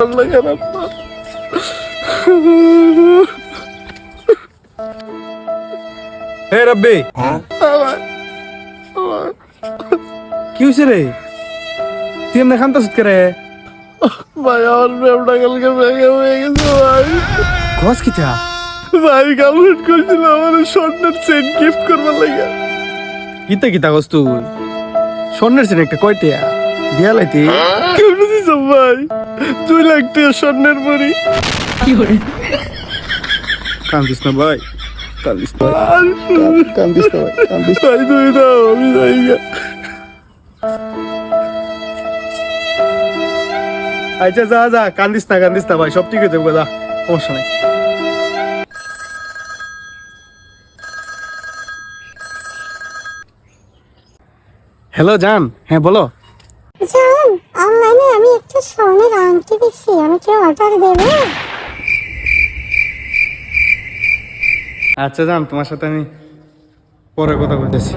আল্লাহ খারাপ না। হে রাব্বি, কি হয়েছে রে? তুই এমনি খান্তাস কে রে? ভাই আমার প্রেমটা কালকে ভেঙে হয়ে গেছে ভাই। ঘস কিটা? ভাই গার্লফ্রেন্ড করেছিল আমার স্বর্ণের চেন গিফট করবার লাগে। কিতা কিতা গস তুই? স্বর্ণের চেন একটা কয়টিয়া দিয়া লাইতি? কেমন দিছ ভাই? 2 লাখ টাকা স্বর্ণের বড়ি। কান্দিস না ভাই, কান্দিস না ভাই, কান্দিস না ভাই, কান্দিস না। ভাই তুমি দাও আমি যাই গা। আচ্ছা যা যা, কান্দিস না ভাই, সব ঠিক হয়ে যাবে, যা, সমস্যা নাই। হ্যালো জান, হ্যাঁ বলো। জান, অনলাইনে আমি একটা স্বর্ণের আংটি দেখছি, আমি কি অর্ডার দেব? আচ্ছা জান, তোমার সাথে আমি পরে কথা বলতেছি।